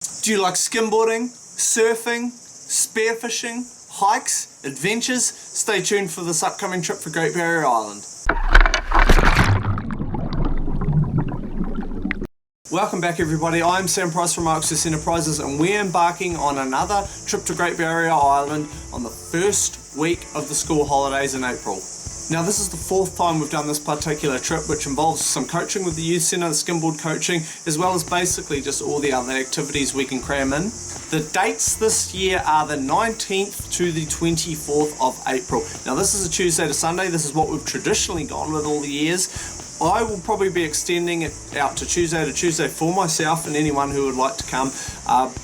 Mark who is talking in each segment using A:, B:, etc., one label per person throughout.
A: Do you like skimboarding, surfing, spearfishing, hikes, adventures? Stay tuned for this upcoming trip for Great Barrier Island. Welcome back everybody, I'm Sam Price from Access Enterprises and we're embarking on another trip to Great Barrier Island on the first week of the school holidays in April. Now this is the fourth time we've done this particular trip, which involves some coaching with the youth centre, the skimboard coaching, as well as basically just all the other activities we can cram in. The dates this year are the 19th to the 24th of April. Now this is a Tuesday to Sunday, this is what we've traditionally gone with all the years. I will probably be extending it out to Tuesday for myself and anyone who would like to come,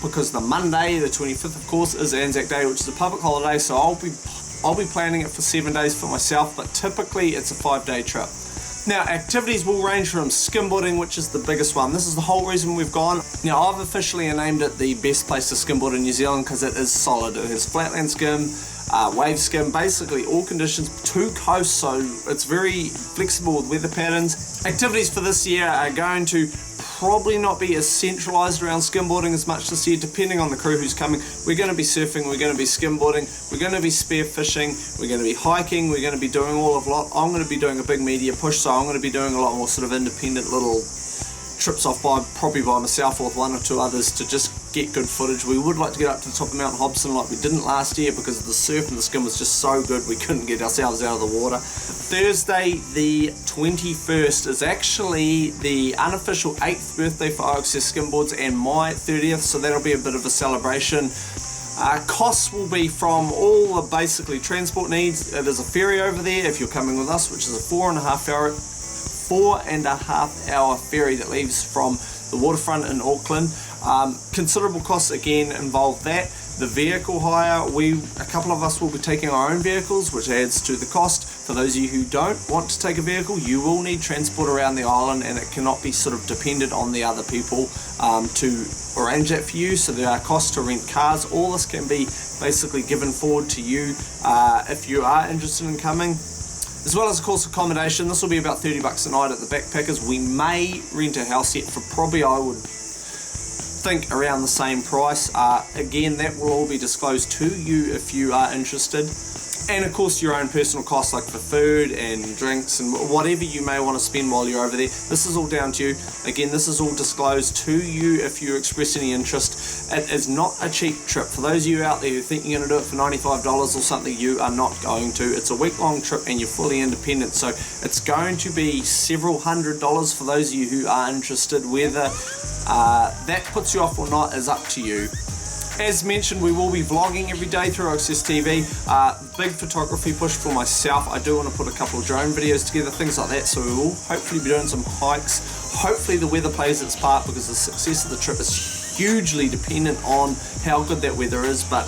A: because the Monday, the 25th of course, is Anzac Day, which is a public holiday, so I'll be planning it for 7 days for myself, but typically it's a 5-day trip. Now activities will range from skimboarding, which is the biggest one. This is the whole reason we've gone. Now I've officially named it the best place to skimboard in New Zealand because it is solid. It has flatland skim, wave skim, basically all conditions, two coasts, so it's very flexible with weather patterns. Activities for this year are going to probably not be as centralised around skimboarding as much this year, depending on the crew who's coming. We're going to be surfing, we're going to be skimboarding, we're going to be spearfishing, we're going to be hiking, we're going to be doing all of a lot. I'm going to be doing a big media push, so I'm going to be doing a lot more sort of independent little trips off probably by myself or with one or two others to just get good footage. We would like to get up to the top of Mount Hobson like we didn't last year because the surf and the skim was just so good we couldn't get ourselves out of the water. Thursday the 21st is actually the unofficial 8th birthday for Access Skimboards and my 30th, so that'll be a bit of a celebration. Costs will be from all the basically transport needs. There's a ferry over there if you're coming with us, which is a 4.5 hour ferry that leaves from the waterfront in Auckland. Considerable costs again involve that. The vehicle hire, a couple of us will be taking our own vehicles, which adds to the cost. For those of you who don't want to take a vehicle, you will need transport around the island, and it cannot be sort of dependent on the other people to arrange that for you. So there are costs to rent cars. All this can be basically given forward to you if you are interested in coming. As well as of course accommodation. This will be about $30 a night at the Backpackers. We may rent a house yet for probably, I would think, around the same price. Again, that will all be disclosed to you if you are interested. And of course your own personal costs, like for food and drinks and whatever you may want to spend while you're over there. This is all down to you. Again, this is all disclosed to you if you express any interest. It is not a cheap trip. For those of you out there who think you're going to do it for $95 or something, you are not going to. It's a week-long trip and you're fully independent, so it's going to be several $100s for those of you who are interested. Whether that puts you off or not is up to you. As mentioned, we will be vlogging every day through Access TV. Big photography push for myself. I do want to put a couple of drone videos together, things like that, so we will hopefully be doing some hikes. Hopefully the weather plays its part, because the success of the trip is hugely dependent on how good that weather is, but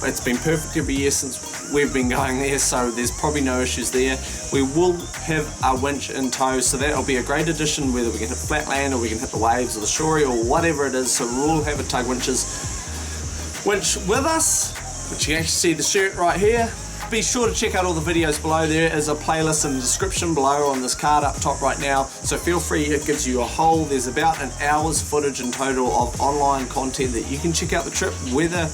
A: it's been perfect every year since we've been going there, so there's probably no issues there. We will have a winch in tow, so that'll be a great addition, whether we can hit flatland or we can hit the waves or the shore or whatever it is. So we'll have a tug winch with us, which you can actually see the shirt right here. Be sure to check out all the videos below. There is a playlist in the description below on this card up top right now, so feel free. It gives you a whole, there's about an hour's footage in total of online content that you can check out the trip. Whether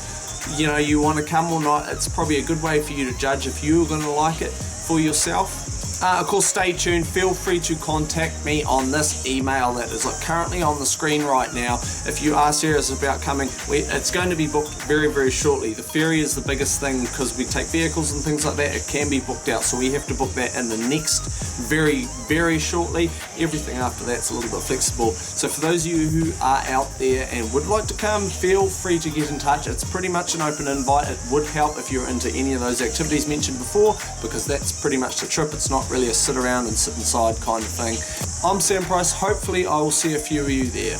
A: you want to come or not, it's probably a good way for you to judge if you're going to like it for yourself. Of course, stay tuned. Feel free to contact me on this email that is currently on the screen right now. If you are serious about coming, it's going to be booked very, very shortly. The ferry is the biggest thing because we take vehicles and things like that. It can be booked out, so we have to book that in the next very, very shortly. Everything after that's a little bit flexible. So for those of you who are out there and would like to come, feel free to get in touch. It's pretty much an open invite. It would help if you're into any of those activities mentioned before, because that's pretty much the trip. It's not really a sit around and sit inside kind of thing. I'm Sam Price. Hopefully I will see a few of you there.